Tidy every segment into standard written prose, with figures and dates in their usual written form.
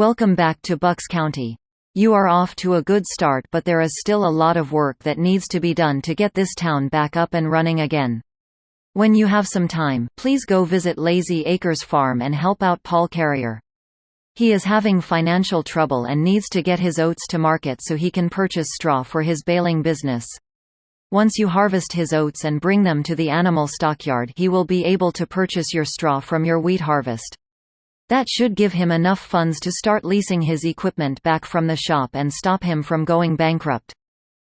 Welcome back to Bucks County. You are off to a good start, but there is still a lot of work that needs to be done to get this town back up and running again. When you have some time, please go visit Lazy Acres Farm and help out Paul Carrier. He is having financial trouble and needs to get his oats to market so he can purchase straw for his baling business. Once you harvest his oats and bring them to the animal stockyard, he will be able to purchase your straw from your wheat harvest. That should give him enough funds to start leasing his equipment back from the shop and stop him from going bankrupt.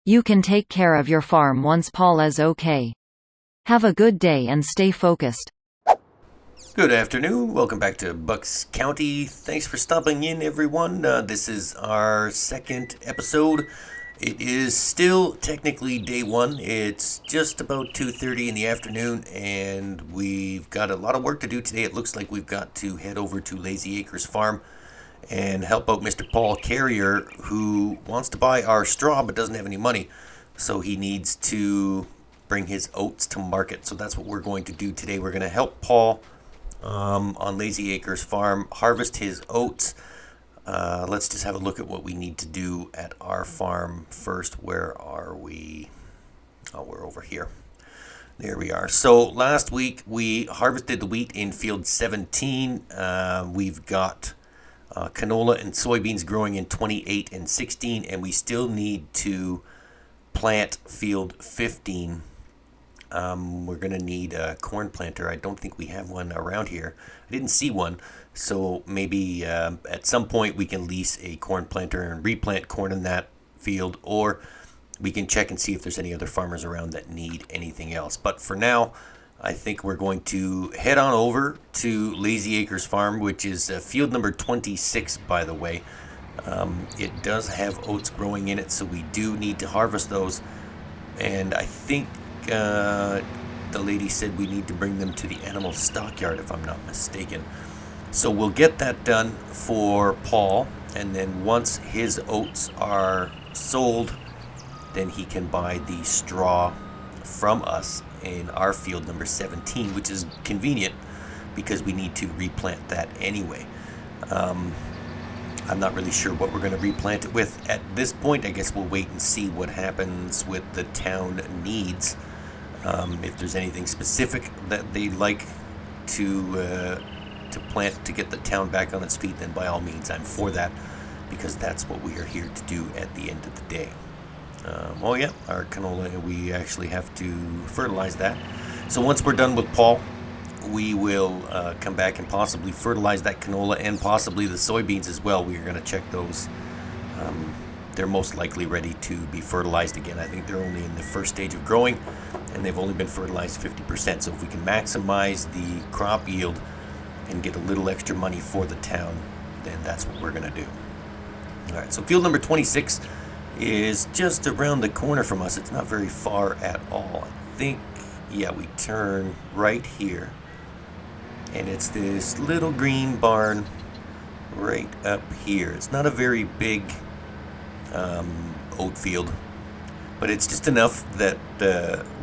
You can take care of your farm once Paul is okay. Have a good day and stay focused. Good afternoon. Welcome back to Bucks County. Thanks for stopping in, everyone. This is our second episode. It is still technically day one. It's just about 2:30 in the afternoon, and we've got a lot of work to do today. It looks like we've got to head over to Lazy Acres Farm and help out Mr. Paul Carrier, who wants to buy our straw but doesn't have any money. So he needs to bring his oats to market. So that's what we're going to do today. We're going to help Paul on Lazy Acres Farm harvest his oats. Let's just have a look at what we need to do at our farm first. Where are we? Oh, we're over here. There we are. So last week we harvested the wheat in field 17. We've got canola and soybeans growing in 28 and 16, and we still need to plant field 15. We're going to need a corn planter. I don't think we have one around here. I didn't see one. So maybe at some point we can lease a corn planter and replant corn in that field, or we can check and see if there's any other farmers around that need anything else. But for now, I think we're going to head on over to Lazy Acres Farm, which is field number 26, by the way. It does have oats growing in it, so we do need to harvest those. And I think the lady said we need to bring them to the animal stockyard, if I'm not mistaken. So we'll get that done for Paul, and then once his oats are sold, then he can buy the straw from us in our field number 17, which is convenient because we need to replant that anyway. I'm not really sure what we're going to replant it with at this point. I guess we'll wait and see what happens with the town needs. If there's anything specific that they'd like to plant to get the town back on its feet, then by all means I'm for that, because that's what we are here to do at the end of the day. Oh yeah, our canola, we actually have to fertilize that. So once we're done with Paul, we will come back and possibly fertilize that canola and possibly the soybeans as well. We are going to check those. They're most likely ready to be fertilized again. I think they're only in the first stage of growing, and they've only been fertilized 50%. So if we can maximize the crop yield and get a little extra money for the town, then that's what we're going to do. All right, so field number 26 is just around the corner from us. It's not very far at all. I think, yeah, we turn right here, and it's this little green barn right up here. It's not a very big oat field, but it's just enough that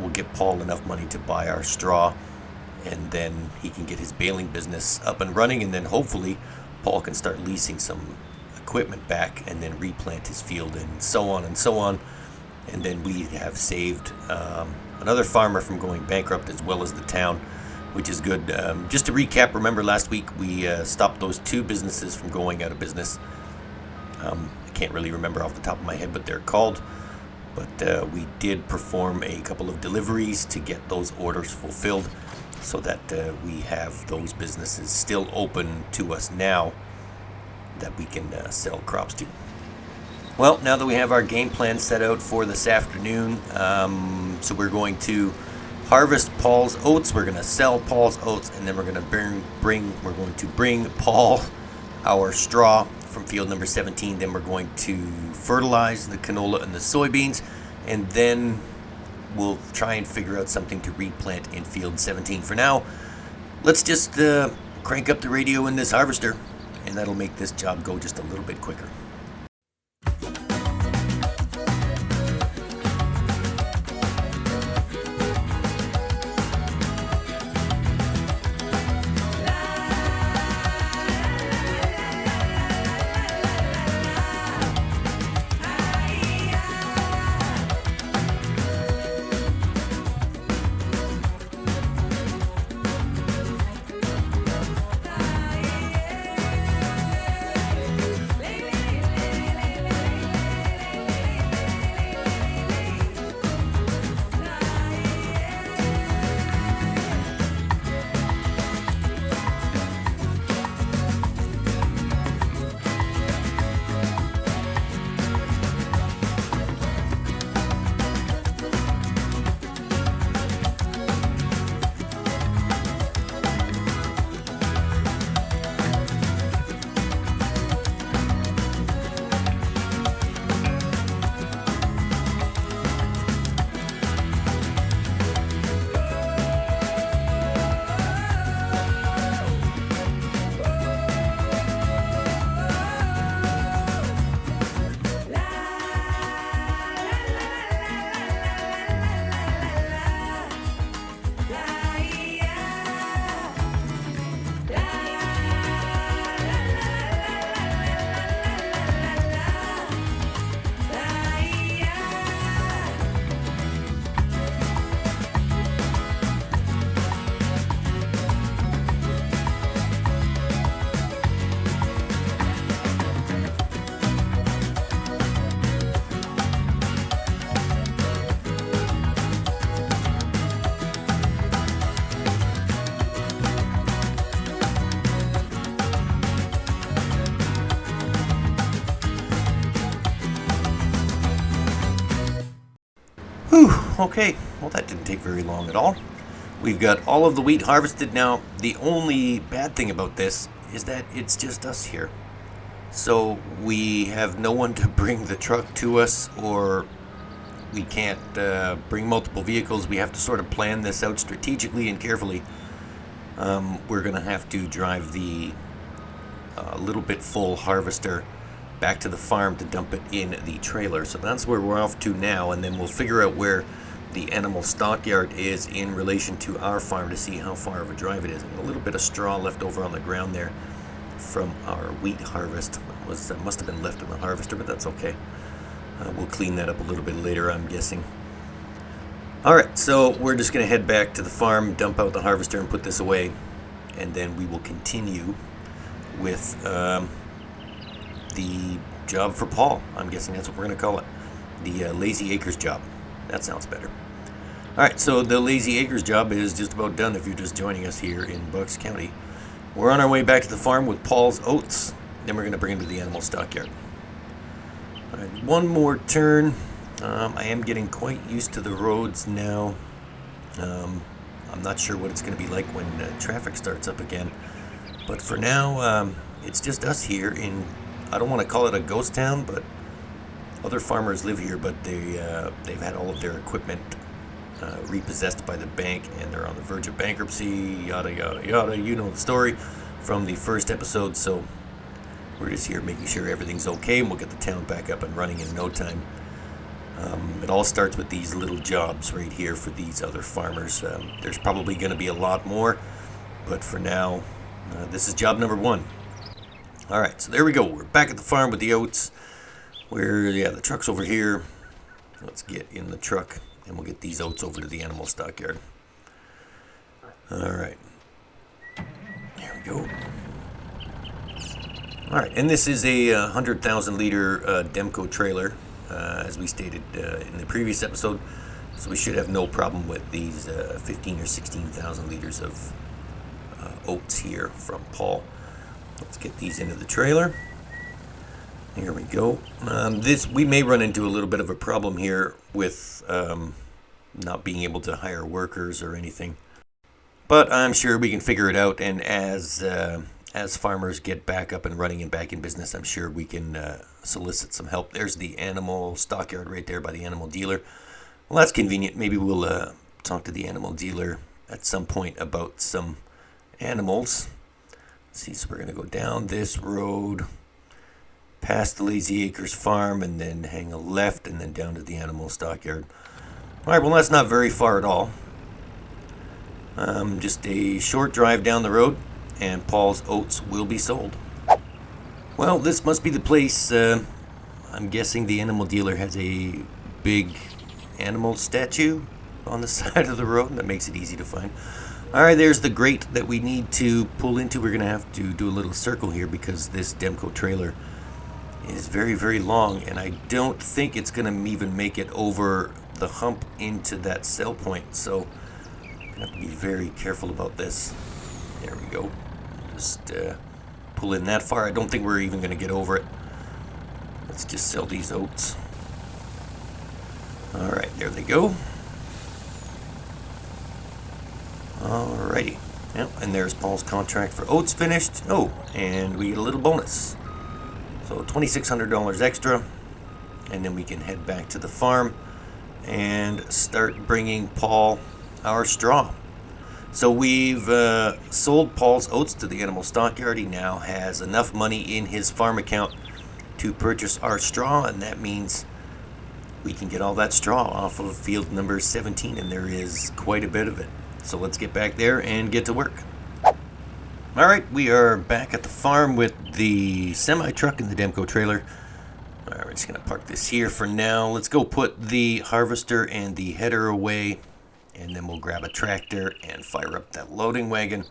we'll get Paul enough money to buy our straw, and then he can get his baling business up and running, and then hopefully Paul can start leasing some equipment back and then replant his field, and so on and so on. And then we have saved another farmer from going bankrupt, as well as the town, which is good. Just to recap, remember last week we stopped those two businesses from going out of business. I can't really remember off the top of my head what they're called, but we did perform a couple of deliveries to get those orders fulfilled, so that we have those businesses still open to us now that we can sell crops to. Well, now that we have our game plan set out for this afternoon, so we're going to harvest Paul's oats, we're going to sell Paul's oats, and then we're going to bring Paul our straw from field number 17. Then we're going to fertilize the canola and the soybeans, and then we'll try and figure out something to replant in field 17. For now, let's just crank up the radio in this harvester, and that'll make this job go just a little bit quicker. Okay, well that didn't take very long at all. We've got all of the wheat harvested now. The only bad thing about this is that it's just us here. So we have no one to bring the truck to us, or we can't bring multiple vehicles. We have to sort of plan this out strategically and carefully. We're going to have to drive the little bit full harvester back to the farm to dump it in the trailer. So that's where we're off to now, and then we'll figure out where the animal stockyard is in relation to our farm to see how far of a drive it is. And a little bit of straw left over on the ground there from our wheat harvest. Must have been left in the harvester, but that's okay. We'll clean that up a little bit later, I'm guessing. Alright, so we're just going to head back to the farm, dump out the harvester and put this away, and then we will continue with the job for Paul. I'm guessing that's what we're going to call it. The Lazy Acres job. That sounds better. Alright, so the Lazy Acres job is just about done if you're just joining us here in Bucks County. We're on our way back to the farm with Paul's oats. Then we're going to bring him to the animal stockyard. Alright, one more turn. I am getting quite used to the roads now. I'm not sure what it's going to be like when traffic starts up again. But for now, it's just us here in, I don't want to call it a ghost town, but other farmers live here, but they've had all of their equipment repossessed by the bank, and they're on the verge of bankruptcy, yada, yada, yada. You know the story from the first episode, so we're just here making sure everything's okay, and we'll get the town back up and running in no time. It all starts with these little jobs right here for these other farmers. There's probably going to be a lot more, but for now, this is job number one. Alright, so there we go. We're back at the farm with the oats. The truck's over here. Let's get in the truck, and we'll get these oats over to the animal stockyard. Alright. There we go. Alright, and this is a 100,000 liter Demco trailer, as we stated in the previous episode. So we should have no problem with these 15 or 16,000 liters of oats here from Paul. Let's get these into the trailer. Here we go. We may run into a little bit of a problem here with not being able to hire workers or anything, but I'm sure we can figure it out. And as farmers get back up and running and back in business, I'm sure we can solicit some help. There's the animal stockyard right there by the animal dealer. Well, that's convenient. Maybe we'll talk to the animal dealer at some point about some animals. Let's see, so we're going to go down this road, past the Lazy Acres farm, and then hang a left, and then down to the animal stockyard. Alright, well that's not very far at all. Just a short drive down the road, and Paul's oats will be sold. Well, this must be the place. I'm guessing the animal dealer has a big animal statue on the side of the road, and that makes it easy to find. Alright, there's the grate that we need to pull into. We're going to have to do a little circle here because this Demco trailer is very, very long, and I don't think it's going to even make it over the hump into that sell point. So I'm going to have to be very careful about this. There we go. Just pull in that far. I don't think we're even going to get over it. Let's just sell these oats. Alright, there they go. Alrighty. Yep, and there's Paul's contract for oats finished. Oh, and we get a little bonus. So $2,600 extra. And then we can head back to the farm and start bringing Paul our straw. So we've sold Paul's oats to the animal stockyard. He now has enough money in his farm account to purchase our straw, and that means we can get all that straw off of field number 17, and there is quite a bit of it. So let's get back there and get to work. Alright, we are back at the farm with the semi-truck and the Demco trailer. Alright, we're just going to park this here for now. Let's go put the harvester and the header away, and then we'll grab a tractor and fire up that loading wagon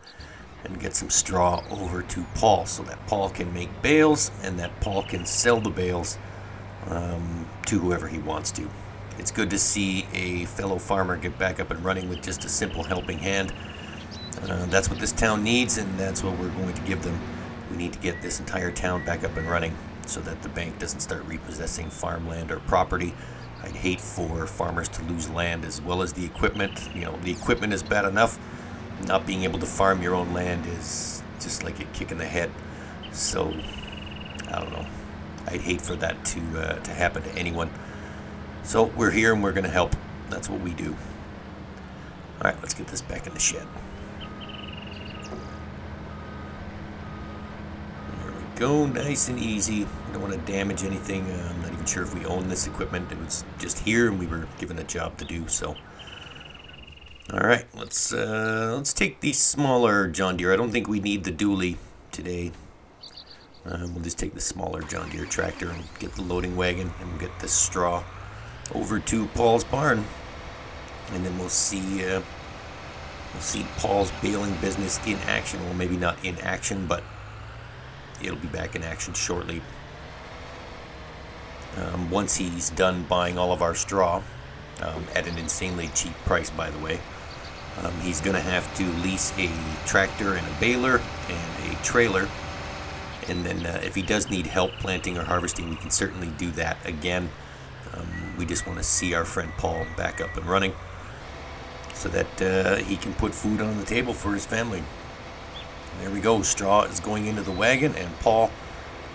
and get some straw over to Paul so that Paul can make bales and that Paul can sell the bales to whoever he wants to. It's good to see a fellow farmer get back up and running with just a simple helping hand. That's what this town needs, and that's what we're going to give them. We need to get this entire town back up and running so that the bank doesn't start repossessing farmland or property I'd hate for farmers to lose land as well as the equipment. You know, the equipment is bad enough. Not being able to farm your own land is just like a kick in the head. So, I don't know. I'd hate for that to happen to anyone. So we're here and we're going to help. That's what we do. All right, let's get this back in the shed. There we go, nice and easy. We don't want to damage anything. I'm not even sure if we own this equipment. It was just here and we were given a job to do. So, all right, let's take the smaller John Deere. I don't think we need the dually today. We'll just take the smaller John Deere tractor and get the loading wagon and we'll get this straw over to Paul's barn, and then we'll see Paul's baling business in action. Well, maybe not in action, but it'll be back in action shortly. Once he's done buying all of our straw at an insanely cheap price, by the way, he's going to have to lease a tractor and a baler and a trailer. And then if he does need help planting or harvesting, we can certainly do that again. We just want to see our friend Paul back up and running so that he can put food on the table for his family. And there we go. Straw is going into the wagon, and Paul,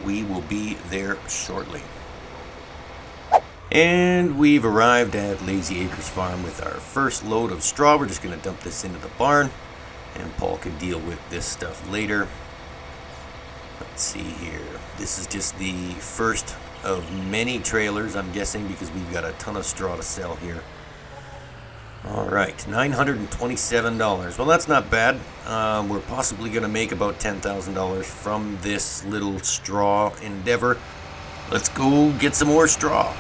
we will be there shortly. And we've arrived at Lazy Acres Farm with our first load of straw. We're just going to dump this into the barn, and Paul can deal with this stuff later. Let's see here. This is just the first of many trailers, I'm guessing, because we've got a ton of straw to sell here. All right, $927. Well, that's not bad. We're possibly going to make about $10,000 from this little straw endeavor. Let's go get some more straw.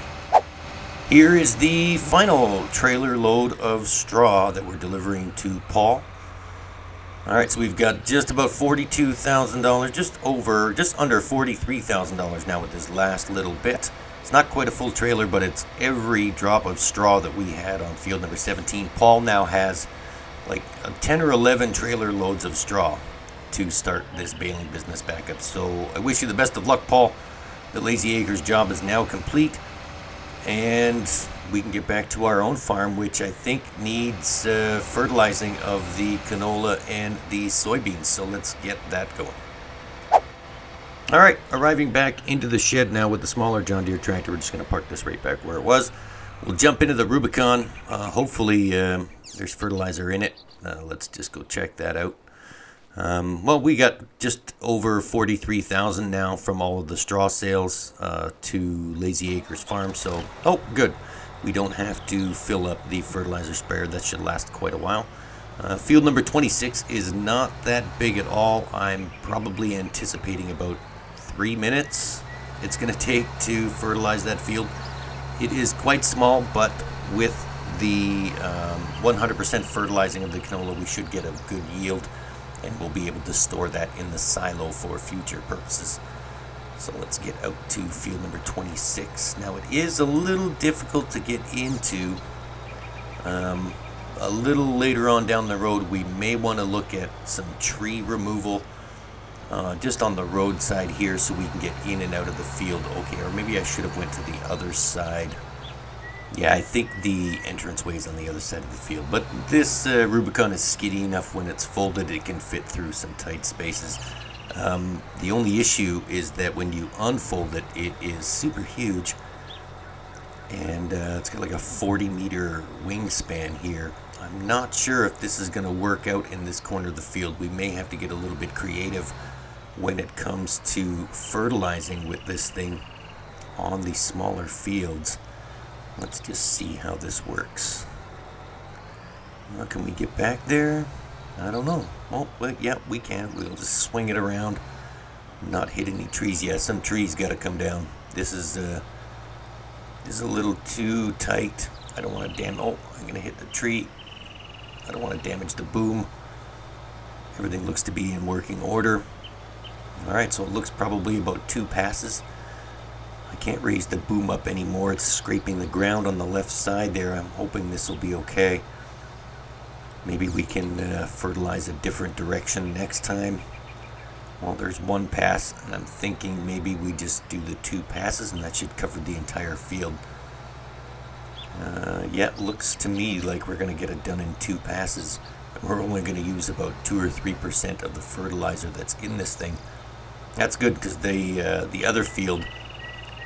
Here is the final trailer load of straw that we're delivering to Paul. All right, so we've got just about $42,000, just under $43,000 now with this last little bit. It's not quite a full trailer, but it's every drop of straw that we had on field number 17. Paul now has like 10 or 11 trailer loads of straw to start this baling business back up. So I wish you the best of luck, Paul. The Lazy Acres job is now complete, and we can get back to our own farm, which I think needs fertilizing of the canola and the soybeans. So let's get that going. All right, arriving back into the shed now with the smaller John Deere tractor. We're just going to park this right back where it was. We'll jump into the Rubicon. Hopefully there's fertilizer in it. Let's just go check that out. Well, we got just over $43,000 now from all of the straw sales to Lazy Acres Farm. So, oh, good. We don't have to fill up the fertilizer sprayer. That should last quite a while. Field number 26 is not that big at all. I'm probably anticipating about 3 minutes it's going to take to fertilize that field. It is quite small, but with the 100% fertilizing of the canola, we should get a good yield, and we'll be able to store that in the silo for future purposes. So let's get out to field number 26. Now it is a little difficult to get into. A little later on down the road, we may want to look at some tree removal just on the roadside here so we can get in and out of the field. Okay, or maybe I should have went to the other side. Yeah, I think the entranceway is on the other side of the field. But this Rubicon is skiddy enough when it's folded, it can fit through some tight spaces. The only issue is that when you unfold it, it is super huge. And it's got like a 40-meter wingspan here. I'm not sure if this is going to work out in this corner of the field. We may have to get a little bit creative when it comes to fertilizing with this thing on the smaller fields. Let's just see how this works. Can we get back there? I don't know. Oh, well, yeah, we can. We'll just swing it around. Not hit any trees yet. Some trees got to come down. This is a little too tight. I don't want to damage. Oh, I'm going to hit the tree. I don't want to damage the boom. Everything looks to be in working order. Alright, so it looks probably about 2 passes. I can't raise the boom up anymore. It's scraping the ground on the left side there. I'm hoping this will be okay. Maybe we can fertilize a different direction next time. Well, there's 1 pass, and I'm thinking maybe we just do the 2 passes, and that should cover the entire field. Yeah, it looks to me like we're going to get it done in 2 passes. We're only going to use about 2 or 3% of the fertilizer that's in this thing. That's good because the other field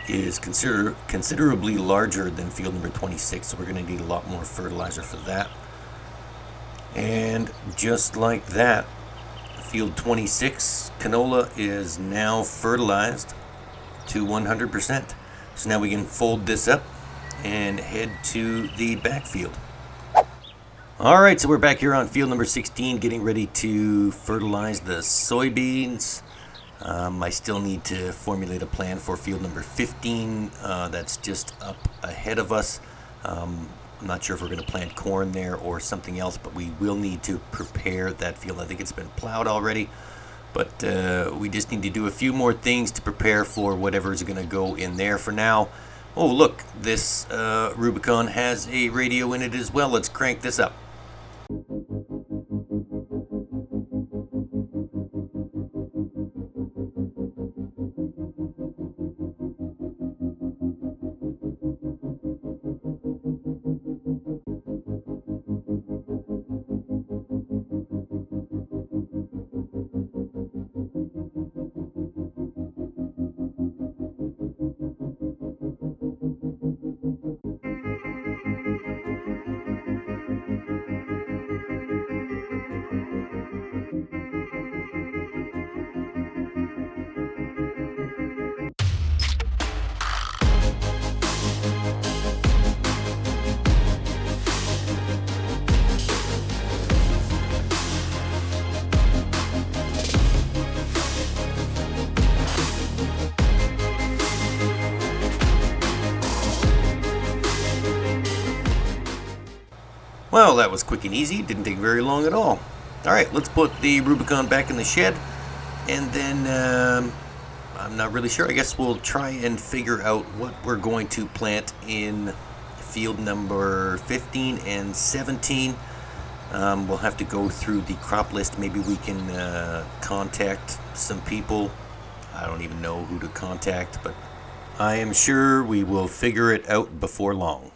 is considerably larger than field number 26, so we're going to need a lot more fertilizer for that. And just like that, field 26 canola is now fertilized to 100%. So now we can fold this up and head to the backfield. Alright, so we're back here on field number 16 getting ready to fertilize the soybeans. I still need to formulate a plan for field number 15. That's just up ahead of us. I'm not sure if we're going to plant corn there or something else, but we will need to prepare that field. I think it's been plowed already, but we just need to do a few more things to prepare for whatever is going to go in there for now. Oh, look, this Rubicon has a radio in it as well. Let's crank this up. Well, that was quick and easy. Didn't take very long at all. Alright, let's put the Rubicon back in the shed. And then, I'm not really sure. I guess we'll try and figure out what we're going to plant in field number 15 and 17. We'll have to go through the crop list. Maybe we can contact some people. I don't even know who to contact, but I am sure we will figure it out before long.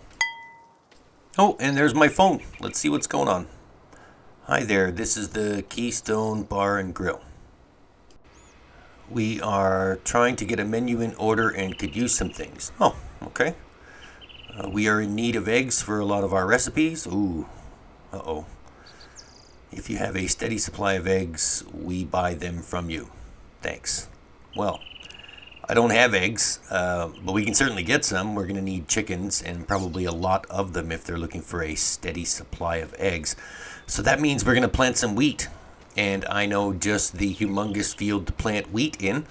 Oh, and there's my phone. Let's see what's going on. Hi there, this is the Keystone Bar and Grill. We are trying to get a menu in order and could use some things. Oh, okay. We are in need of eggs for a lot of our recipes. Ooh, uh-oh. If you have a steady supply of eggs, we buy them from you. Thanks. Well, I don't have eggs, but we can certainly get some. We're going to need chickens and probably a lot of them if they're looking for a steady supply of eggs. So that means we're going to plant some wheat. And I know just the humongous field to plant wheat in.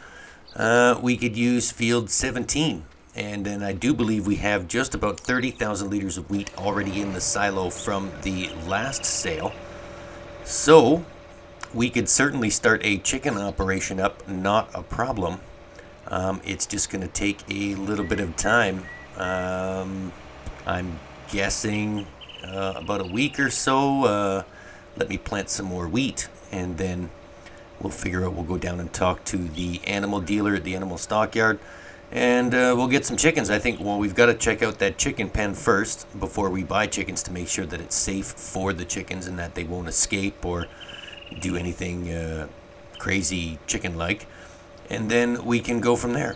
We could use field 17. And then I do believe we have just about 30,000 liters of wheat already in the silo from the last sale. So we could certainly start a chicken operation up, not a problem. It's just going to take a little bit of time. I'm guessing about a week or so. Let me plant some more wheat, and then we'll figure out. We'll go down and talk to the animal dealer at the animal stockyard, and we'll get some chickens. I think, well, we've got to check out that chicken pen first before we buy chickens to make sure that it's safe for the chickens and that they won't escape or do anything crazy chicken-like. And then we can go from there.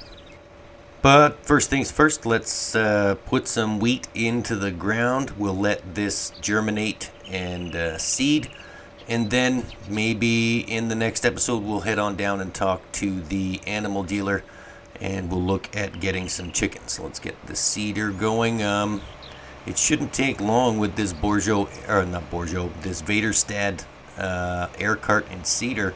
But first things first, let's put some wheat into the ground. We'll let this germinate and seed. And then maybe in the next episode, we'll head on down and talk to the animal dealer. And we'll look at getting some chickens. So let's get the seeder going. It shouldn't take long with this this Vaderstad air cart and seeder.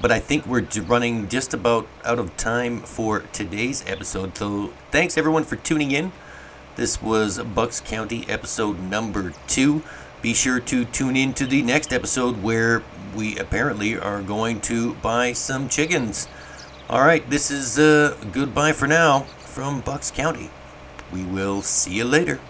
But I think we're running just about out of time for today's episode. So thanks everyone for tuning in. This was Bucks County episode number 2. Be sure to tune in to the next episode where we apparently are going to buy some chickens. Alright, this is goodbye for now from Bucks County. We will see you later.